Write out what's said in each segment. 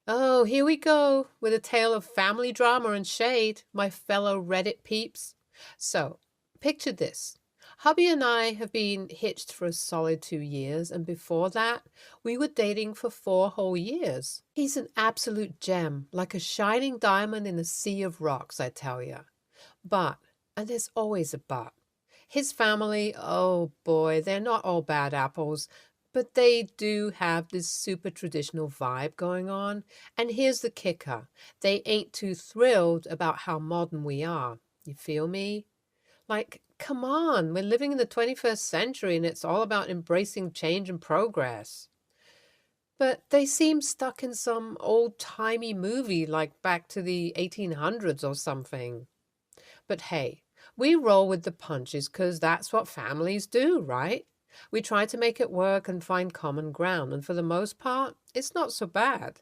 Oh, here we go with a tale of family drama and shade, my fellow Reddit peeps. So, picture this. Hubby and I have been hitched for a solid 2 years, and before that, we were dating for 4 whole years. He's an absolute gem, like a shining diamond in a sea of rocks, I tell ya. But, and there's always a but, his family, oh boy, they're not all bad apples, but they do have this super traditional vibe going on. And here's the kicker, they ain't too thrilled about how modern we are. You feel me? Like, come on, we're living in the 21st century and it's all about embracing change and progress. But they seem stuck in some old-timey movie like back to the 1800s or something. But hey, we roll with the punches because that's what families do, right? We try to make it work and find common ground, and for the most part, it's not so bad.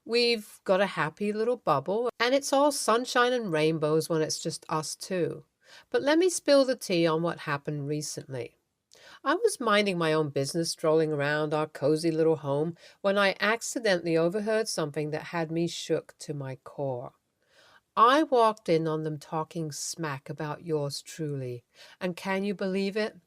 We've got a happy little bubble, and it's all sunshine and rainbows when it's just us two. But let me spill the tea on what happened recently. I was minding my own business, strolling around our cozy little home, when I accidentally overheard something that had me shook to my core. I walked in on them talking smack about yours truly, and can you believe it?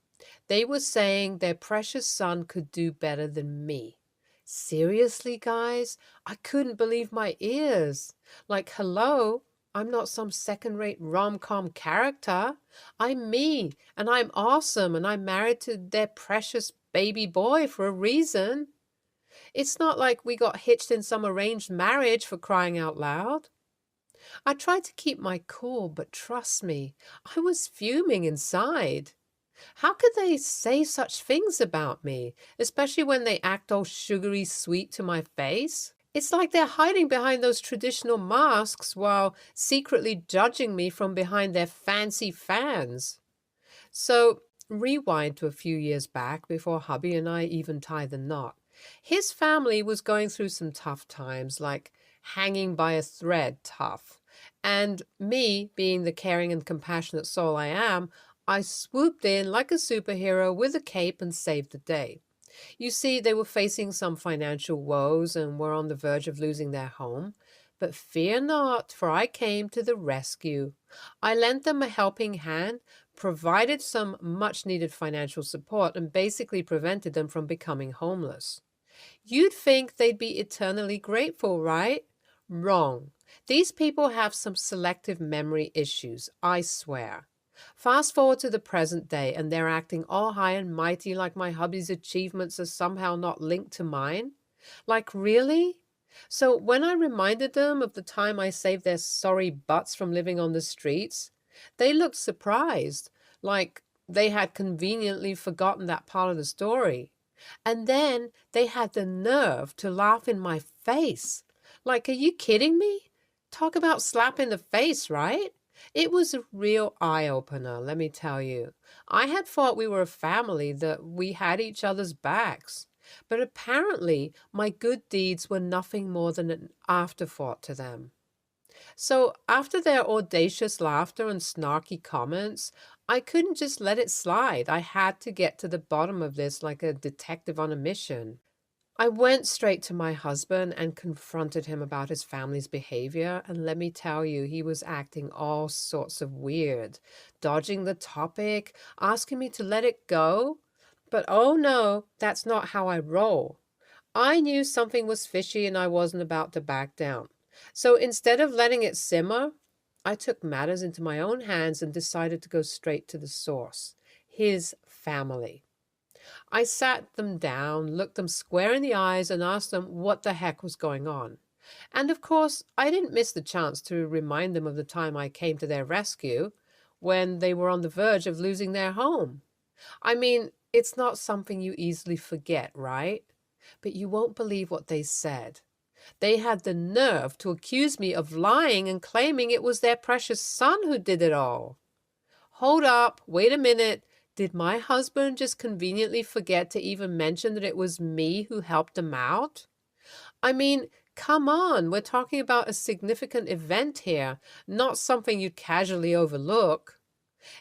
They were saying their precious son could do better than me. Seriously, guys? I couldn't believe my ears. Like, hello? I'm not some second-rate rom-com character. I'm me, and I'm awesome, and I'm married to their precious baby boy for a reason. It's not like we got hitched in some arranged marriage for crying out loud. I tried to keep my cool, but trust me, I was fuming inside. How could they say such things about me, especially when they act all sugary sweet to my face? It's like they're hiding behind those traditional masks while secretly judging me from behind their fancy fans. So, rewind to a few years back before hubby and I even tied the knot. His family was going through some tough times, like hanging by a thread tough. And me, being the caring and compassionate soul I am, I swooped in like a superhero with a cape and saved the day. You see, they were facing some financial woes and were on the verge of losing their home. But fear not, for I came to the rescue. I lent them a helping hand, provided some much needed financial support, and basically prevented them from becoming homeless. You'd think they'd be eternally grateful, right? Wrong. These people have some selective memory issues, I swear. Fast forward to the present day, and they're acting all high and mighty like my hubby's achievements are somehow not linked to mine. Like, really? So when I reminded them of the time I saved their sorry butts from living on the streets, they looked surprised, like they had conveniently forgotten that part of the story. And then they had the nerve to laugh in my face. Like, are you kidding me? Talk about slap in the face, right? It was a real eye-opener, let me tell you. I had thought we were a family, that we had each other's backs. But apparently, my good deeds were nothing more than an afterthought to them. So, after their audacious laughter and snarky comments, I couldn't just let it slide. I had to get to the bottom of this like a detective on a mission. I went straight to my husband and confronted him about his family's behavior, and let me tell you, he was acting all sorts of weird, dodging the topic, asking me to let it go. But oh no, that's not how I roll. I knew something was fishy and I wasn't about to back down. So instead of letting it simmer, I took matters into my own hands and decided to go straight to the source, his family. I sat them down, looked them square in the eyes, and asked them what the heck was going on. And of course, I didn't miss the chance to remind them of the time I came to their rescue when they were on the verge of losing their home. I mean, it's not something you easily forget, right? But you won't believe what they said. They had the nerve to accuse me of lying and claiming it was their precious son who did it all. Hold up, wait a minute. Did my husband just conveniently forget to even mention that it was me who helped them out? I mean, come on, we're talking about a significant event here, not something you'd casually overlook.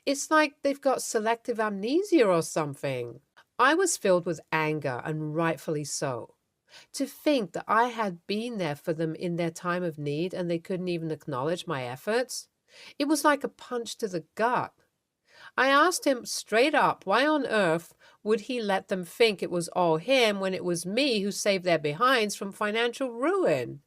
It's like they've got selective amnesia or something. I was filled with anger, and rightfully so. To think that I had been there for them in their time of need and they couldn't even acknowledge my efforts. It was like a punch to the gut. I asked him straight up, why on earth would he let them think it was all him when it was me who saved their behinds from financial ruin?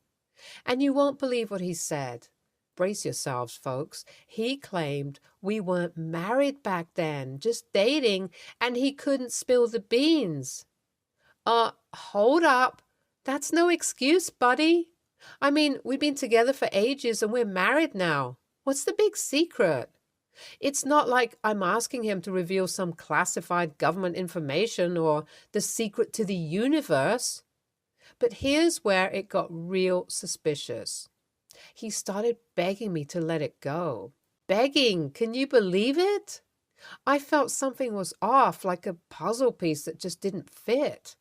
And you won't believe what he said. Brace yourselves, folks. He claimed we weren't married back then, just dating, and he couldn't spill the beans. Hold up. That's no excuse, buddy. I mean, we've been together for ages and we're married now. What's the big secret? It's not like I'm asking him to reveal some classified government information or the secret to the universe. But here's where it got real suspicious. He started begging me to let it go. Begging, can you believe it? I felt something was off, like a puzzle piece that just didn't fit.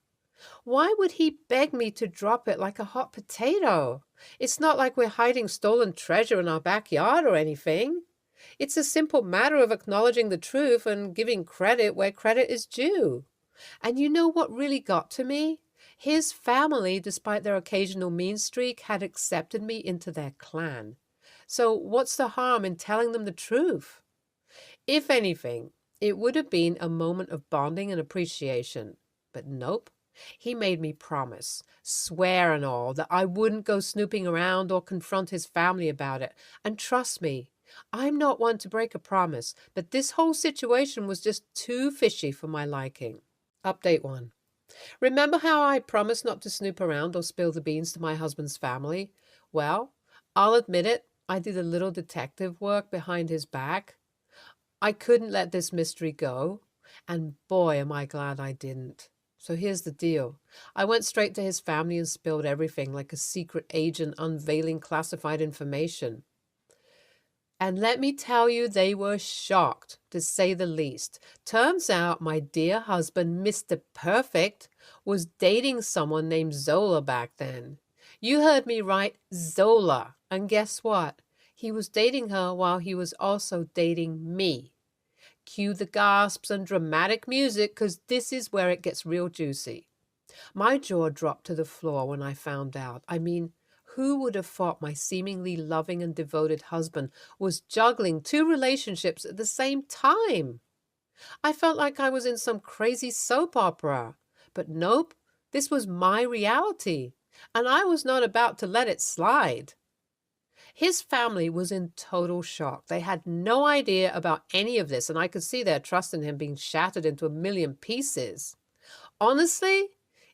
Why would he beg me to drop it like a hot potato? It's not like we're hiding stolen treasure in our backyard or anything. It's a simple matter of acknowledging the truth and giving credit where credit is due. And you know what really got to me? His family, despite their occasional mean streak, had accepted me into their clan. So what's the harm in telling them the truth? If anything, it would have been a moment of bonding and appreciation. But nope. He made me promise, swear and all, that I wouldn't go snooping around or confront his family about it. And trust me, I'm not one to break a promise, but this whole situation was just too fishy for my liking. Update 1. Remember how I promised not to snoop around or spill the beans to my husband's family? Well, I'll admit it, I did a little detective work behind his back. I couldn't let this mystery go, and boy, am I glad I didn't. So here's the deal. I went straight to his family and spilled everything like a secret agent unveiling classified information. And let me tell you, they were shocked, to say the least. Turns out my dear husband, Mr. Perfect, was dating someone named Zola back then. You heard me right, Zola. And guess what? He was dating her while he was also dating me. Cue the gasps and dramatic music, because this is where it gets real juicy. My jaw dropped to the floor when I found out. I mean, who would have thought my seemingly loving and devoted husband was juggling 2 relationships at the same time? I felt like I was in some crazy soap opera. But nope, this was my reality, and I was not about to let it slide. His family was in total shock. They had no idea about any of this, and I could see their trust in him being shattered into a million pieces. Honestly,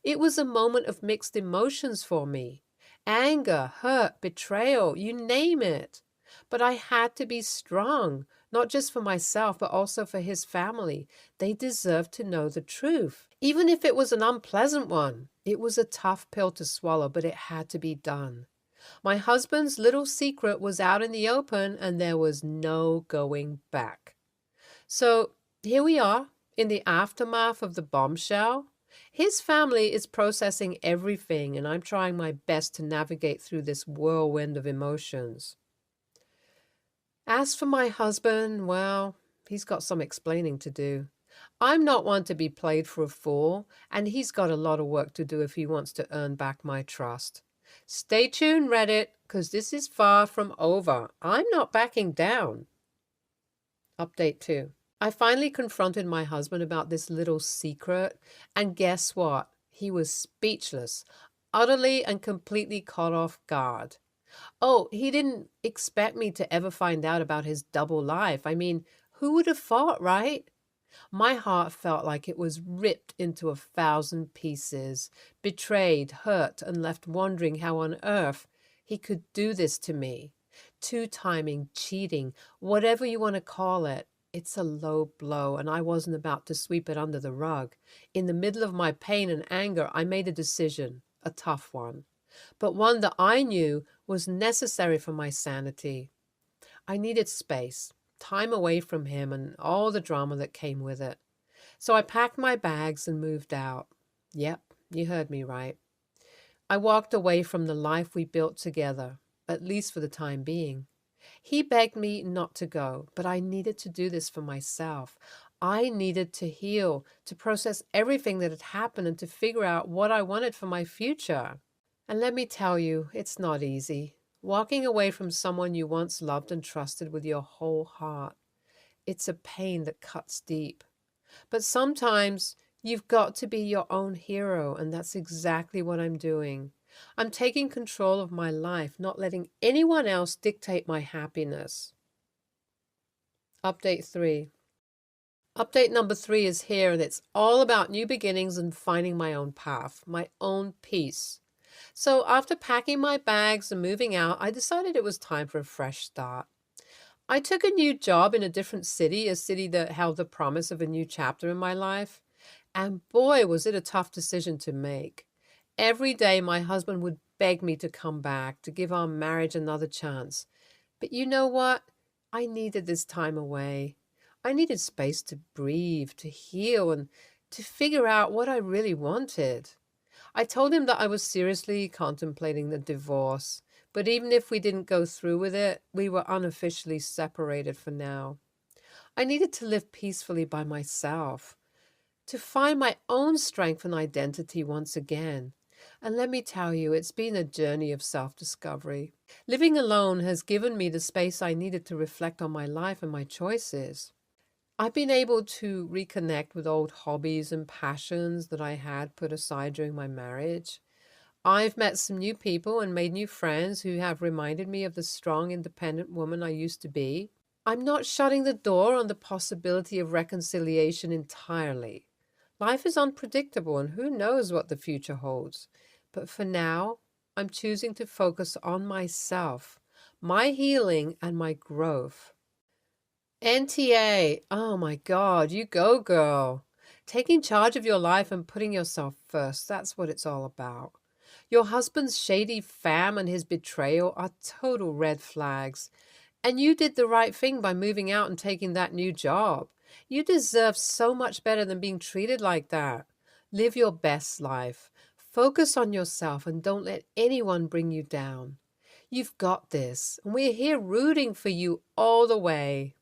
it was a moment of mixed emotions for me. Anger, hurt, betrayal, you name it. But I had to be strong, not just for myself, but also for his family. They deserved to know the truth, even if it was an unpleasant one. It was a tough pill to swallow, but it had to be done. My husband's little secret was out in the open, and there was no going back. So here we are, in the aftermath of the bombshell. His family is processing everything, and I'm trying my best to navigate through this whirlwind of emotions. As for my husband, well, he's got some explaining to do. I'm not one to be played for a fool, and he's got a lot of work to do if he wants to earn back my trust. Stay tuned, Reddit, because this is far from over. I'm not backing down. Update 2. I finally confronted my husband about this little secret, and guess what? He was speechless, utterly and completely caught off guard. Oh, he didn't expect me to ever find out about his double life. I mean, who would have thought, right? My heart felt like it was ripped into 1,000 pieces, betrayed, hurt, and left wondering how on earth he could do this to me. Two-timing, cheating, whatever you want to call it. It's a low blow, and I wasn't about to sweep it under the rug. In the middle of my pain and anger, I made a decision, a tough one, but one that I knew was necessary for my sanity. I needed space, time away from him and all the drama that came with it. So I packed my bags and moved out. Yep, you heard me right. I walked away from the life we built together, at least for the time being. He begged me not to go, but I needed to do this for myself. I needed to heal, to process everything that had happened, and to figure out what I wanted for my future. And let me tell you, it's not easy. Walking away from someone you once loved and trusted with your whole heart, it's a pain that cuts deep. But sometimes you've got to be your own hero, and that's exactly what I'm doing. I'm taking control of my life, not letting anyone else dictate my happiness. Update 3. Update number 3 is here, and it's all about new beginnings and finding my own path, my own peace. So after packing my bags and moving out, I decided it was time for a fresh start. I took a new job in a different city, a city that held the promise of a new chapter in my life. And boy, was it a tough decision to make. Every day, my husband would beg me to come back, to give our marriage another chance. But you know what? I needed this time away. I needed space to breathe, to heal, and to figure out what I really wanted. I told him that I was seriously contemplating the divorce, but even if we didn't go through with it, we were unofficially separated for now. I needed to live peacefully by myself, to find my own strength and identity once again. And let me tell you, it's been a journey of self-discovery. Living alone has given me the space I needed to reflect on my life and my choices. I've been able to reconnect with old hobbies and passions that I had put aside during my marriage. I've met some new people and made new friends who have reminded me of the strong, independent woman I used to be. I'm not shutting the door on the possibility of reconciliation entirely. Life is unpredictable, and who knows what the future holds. But for now, I'm choosing to focus on myself, my healing, and my growth. NTA, oh my God, you go, girl. Taking charge of your life and putting yourself first, that's what it's all about. Your husband's shady fam and his betrayal are total red flags. And you did the right thing by moving out and taking that new job. You deserve so much better than being treated like that. Live your best life. Focus on yourself and don't let anyone bring you down. You've got this, and we're here rooting for you all the way.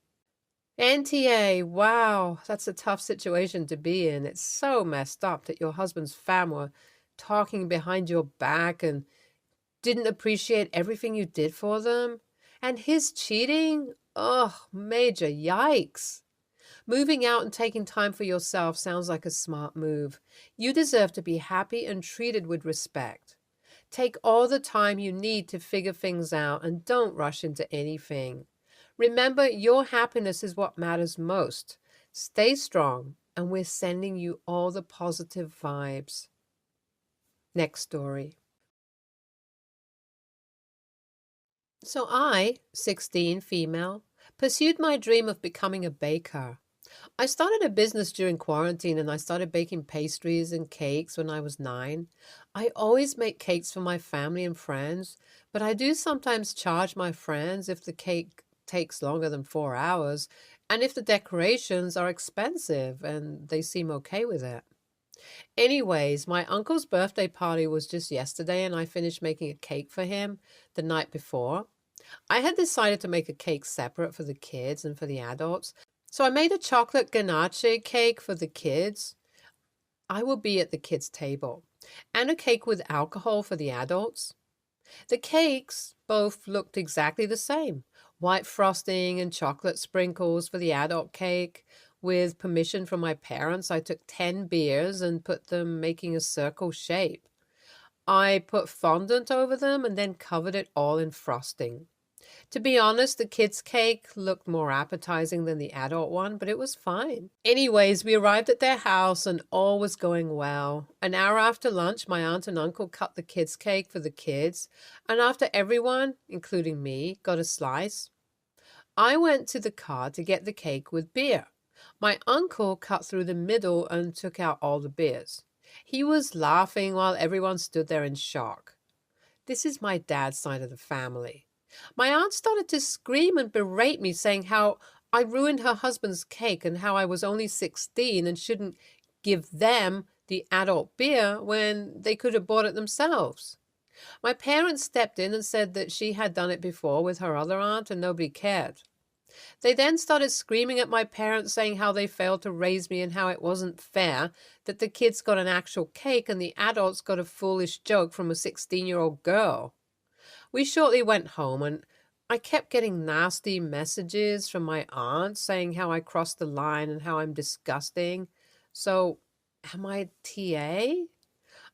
NTA, wow, that's a tough situation to be in. It's so messed up that your husband's fam were talking behind your back and didn't appreciate everything you did for them. And his cheating? Ugh, major yikes. Moving out and taking time for yourself sounds like a smart move. You deserve to be happy and treated with respect. Take all the time you need to figure things out and don't rush into anything. Remember, your happiness is what matters most. Stay strong, and we're sending you all the positive vibes. Next story. So I, 16, female, pursued my dream of becoming a baker. I started a business during quarantine and I started baking pastries and cakes when I was 9. I always make cakes for my family and friends, but I do sometimes charge my friends if the cake takes longer than 4 hours and if the decorations are expensive and they seem okay with it. Anyways, my uncle's birthday party was just yesterday and I finished making a cake for him the night before. I had decided to make a cake separate for the kids and for the adults. So I made a chocolate ganache cake for the kids. I will be at the kids' table. And a cake with alcohol for the adults. The cakes both looked exactly the same. White frosting and chocolate sprinkles for the adult cake. With permission from my parents, I took 10 beers and put them making a circle shape. I put fondant over them and then covered it all in frosting. To be honest, the kids' cake looked more appetizing than the adult one, but it was fine. Anyways, we arrived at their house and all was going well. An hour after lunch, my aunt and uncle cut the kids' cake for the kids, and after everyone, including me, got a slice, I went to the car to get the cake with beer. My uncle cut through the middle and took out all the beers. He was laughing while everyone stood there in shock. This is my dad's side of the family. My aunt started to scream and berate me, saying how I ruined her husband's cake and how I was only 16 and shouldn't give them the adult beer when they could have bought it themselves. My parents stepped in and said that she had done it before with her other aunt and nobody cared. They then started screaming at my parents, saying how they failed to raise me and how it wasn't fair that the kids got an actual cake and the adults got a foolish joke from a 16-year-old girl. We shortly went home, and I kept getting nasty messages from my aunt saying how I crossed the line and how I'm disgusting. So, am I TA?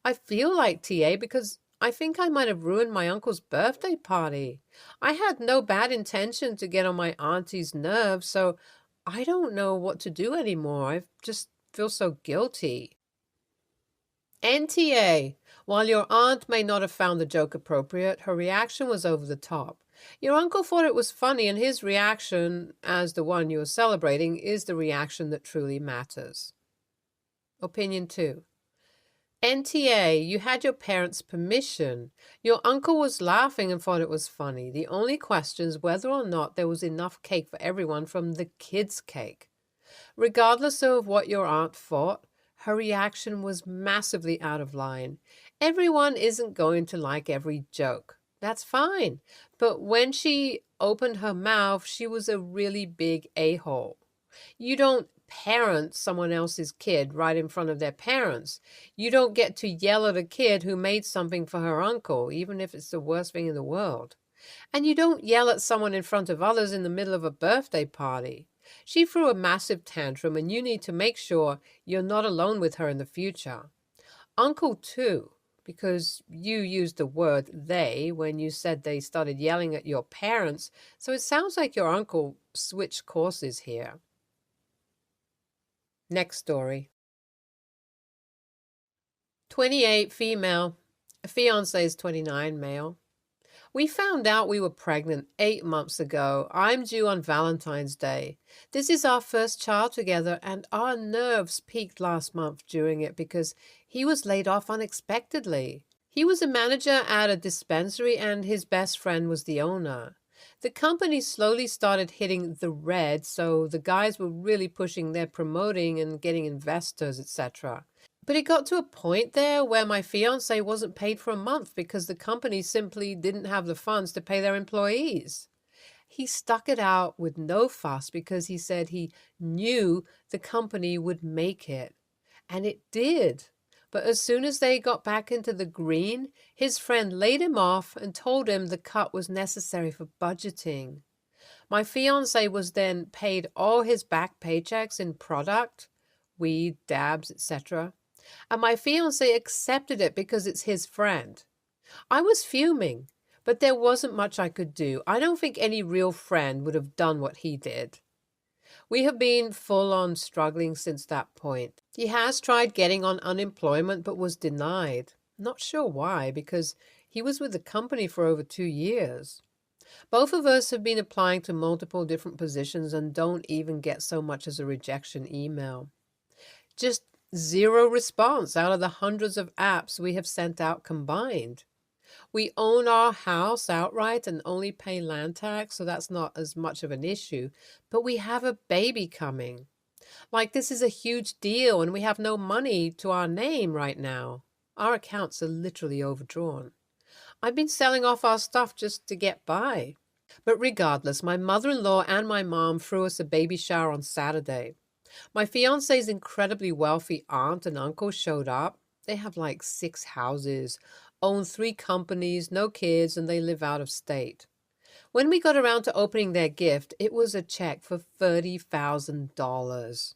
I feel like TA because I think I might have ruined my uncle's birthday party. I had no bad intention to get on my auntie's nerves, so I don't know what to do anymore. I just feel so guilty. NTA. While your aunt may not have found the joke appropriate, her reaction was over the top. Your uncle thought it was funny, and his reaction, as the one you are celebrating, is the reaction that truly matters. Opinion 2. NTA, you had your parents' permission. Your uncle was laughing and thought it was funny. The only question is whether or not there was enough cake for everyone from the kids' cake. Regardless of what your aunt thought, her reaction was massively out of line. Everyone isn't going to like every joke. That's fine. But when she opened her mouth, she was a really big a-hole. You don't parent someone else's kid right in front of their parents. You don't get to yell at a kid who made something for her uncle, even if it's the worst thing in the world. And you don't yell at someone in front of others in the middle of a birthday party. She threw a massive tantrum, and you need to make sure you're not alone with her in the future. Uncle, too, because you used the word they when you said they started yelling at your parents, so it sounds like your uncle switched courses here. Next story. 28, female. Fiance is 29, male. We found out we were pregnant 8 months ago. I'm due on Valentine's Day. This is our first child together, and our nerves peaked last month during it because he was laid off unexpectedly. He was a manager at a dispensary, and his best friend was the owner. The company slowly started hitting the red, so the guys were really pushing their promoting and getting investors, etc. But it got to a point there where my fiance wasn't paid for a month because the company simply didn't have the funds to pay their employees. He stuck it out with no fuss because he said he knew the company would make it. And it did. But as soon as they got back into the green, his friend laid him off and told him the cut was necessary for budgeting. My fiance was then paid all his back paychecks in product, weed, dabs, etc. And my fiance accepted it because it's his friend. I was fuming, but there wasn't much I could do. I don't think any real friend would have done what he did. We have been full on struggling since that point. He has tried getting on unemployment but was denied. Not sure why, because he was with the company for over 2 years. Both of us have been applying to multiple different positions and don't even get so much as a rejection email. Just zero response out of the hundreds of apps we have sent out combined. We own our house outright and only pay land tax, so that's not as much of an issue. But we have a baby coming. Like, this is a huge deal, and we have no money to our name right now. Our accounts are literally overdrawn. I've been selling off our stuff just to get by. But regardless, my mother-in-law and my mom threw us a baby shower on Saturday. My fiance's incredibly wealthy aunt and uncle showed up. They have like 6 houses, own 3 companies, no kids, and they live out of state. When we got around to opening their gift, it was a check for $30,000.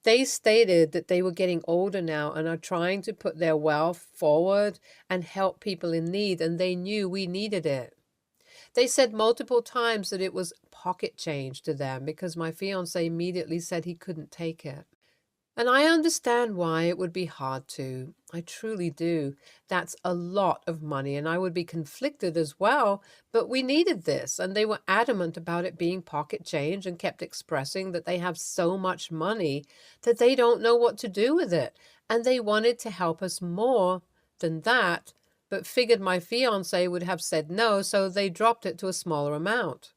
They stated that they were getting older now and are trying to put their wealth forward and help people in need, and they knew we needed it. They said multiple times that it was pocket change to them because my fiancé immediately said he couldn't take it. And I understand why it would be hard to. I truly do. That's a lot of money, and I would be conflicted as well, but we needed this, and they were adamant about it being pocket change and kept expressing that they have so much money that they don't know what to do with it, and they wanted to help us more than that, but figured my fiancé would have said no, so they dropped it to a smaller amount.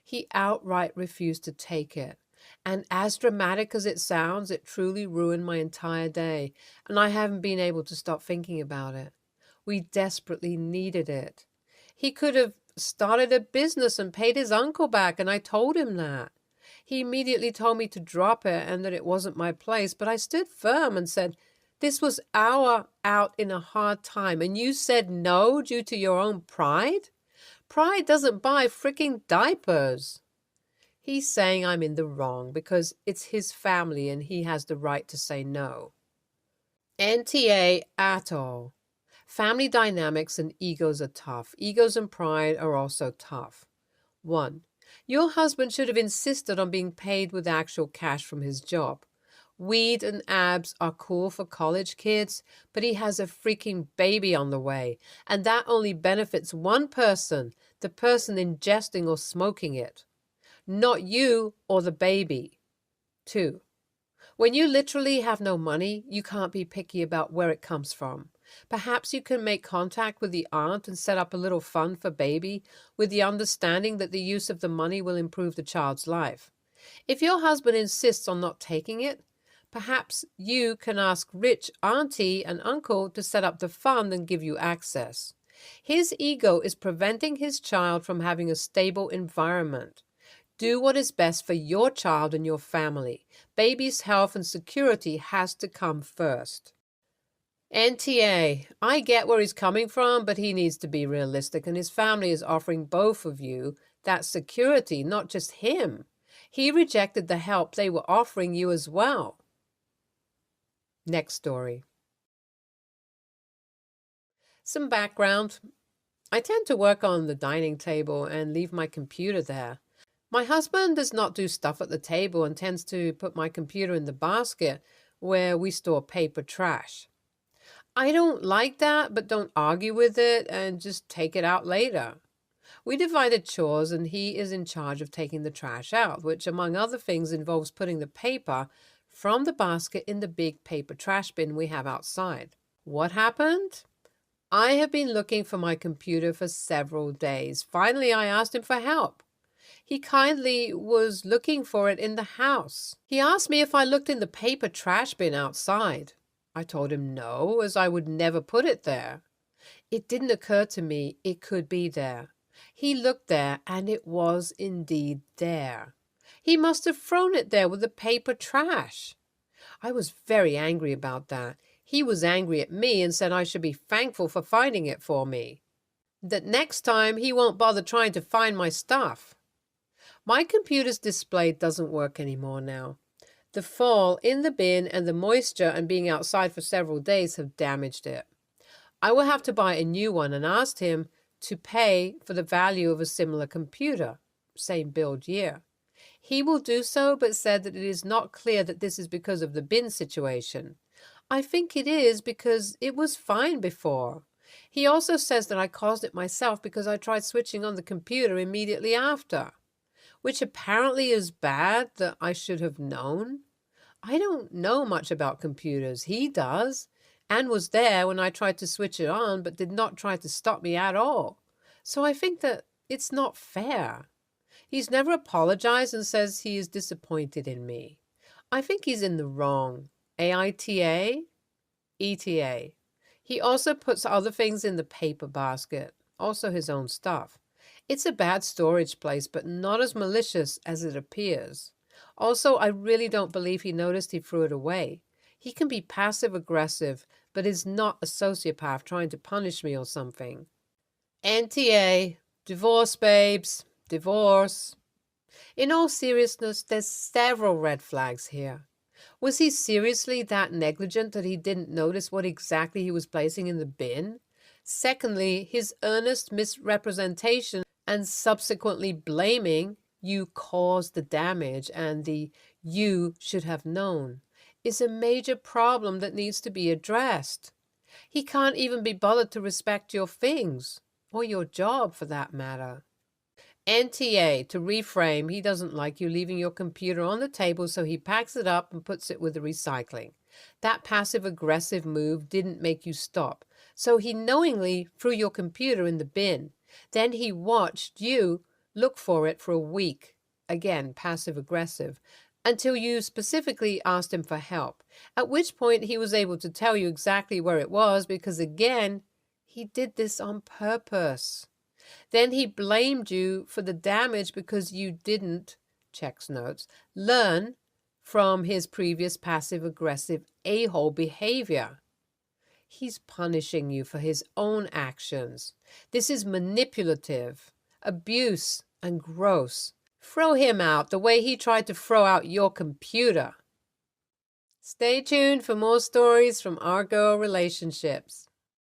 He outright refused to take it. And as dramatic as it sounds, it truly ruined my entire day, and I haven't been able to stop thinking about it. We desperately needed it. He could have started a business and paid his uncle back, and I told him that. He immediately told me to drop it and that it wasn't my place, but I stood firm and said, this was our out in a hard time, and you said no due to your own pride? Pride doesn't buy freaking diapers. He's saying I'm in the wrong because it's his family and he has the right to say no. NTA at all. Family dynamics and egos are tough. Egos and pride are also tough. 1. Your husband should have insisted on being paid with actual cash from his job. Weed and abs are cool for college kids, but he has a freaking baby on the way, and that only benefits one person, the person ingesting or smoking it, not you or the baby. 2. When you literally have no money, you can't be picky about where it comes from. Perhaps you can make contact with the aunt and set up a little fund for baby with the understanding that the use of the money will improve the child's life. If your husband insists on not taking it, perhaps you can ask rich auntie and uncle to set up the fund and give you access. His ego is preventing his child from having a stable environment. Do what is best for your child and your family. Baby's health and security has to come first. NTA, I get where he's coming from, but he needs to be realistic, and his family is offering both of you that security, not just him. He rejected the help they were offering you as well. Next story. Some background. I tend to work on the dining table and leave my computer there. My husband does not do stuff at the table and tends to put my computer in the basket where we store paper trash. I don't like that, but don't argue with it and just take it out later. We divided chores and he is in charge of taking the trash out, which among other things involves putting the paper from the basket in the big paper trash bin we have outside. What happened? I have been looking for my computer for several days. Finally, I asked him for help. He kindly was looking for it in the house. He asked me if I looked in the paper trash bin outside. I told him no, as I would never put it there. It didn't occur to me it could be there. He looked there, and it was indeed there. He must have thrown it there with the paper trash. I was very angry about that. He was angry at me and said I should be thankful for finding it for me. That next time he won't bother trying to find my stuff. My computer's display doesn't work anymore now. The fall in the bin and the moisture and being outside for several days have damaged it. I will have to buy a new one and asked him to pay for the value of a similar computer, same build year. He will do so, but said that it is not clear that this is because of the bin situation. I think it is because it was fine before. He also says that I caused it myself because I tried switching on the computer immediately after, which apparently is bad that I should have known. I don't know much about computers. He does, and was there when I tried to switch it on, but did not try to stop me at all. So I think that it's not fair. He's never apologized and says he is disappointed in me. I think he's in the wrong. AITA? ETA. He also puts other things in the paper basket, also his own stuff. It's a bad storage place, but not as malicious as it appears. Also, I really don't believe he noticed he threw it away. He can be passive-aggressive, but is not a sociopath trying to punish me or something. NTA. Divorce, babes. Divorce. In all seriousness, there's several red flags here. Was he seriously that negligent that he didn't notice what exactly he was placing in the bin? Secondly, his earnest misrepresentation and subsequently blaming you caused the damage and the you should have known is a major problem that needs to be addressed. He can't even be bothered to respect your things, or your job for that matter. NTA, to reframe, he doesn't like you leaving your computer on the table, so he packs it up and puts it with the recycling. That passive-aggressive move didn't make you stop, so he knowingly threw your computer in the bin. Then he watched you look for it for a week, again passive-aggressive, until you specifically asked him for help, at which point he was able to tell you exactly where it was because, again, he did this on purpose. Then he blamed you for the damage because you didn't, checks notes, learn from his previous passive-aggressive a-hole behavior. He's punishing you for his own actions. This is manipulative, abuse, and gross. Throw him out the way he tried to throw out your computer. Stay tuned for more stories from our girl relationships.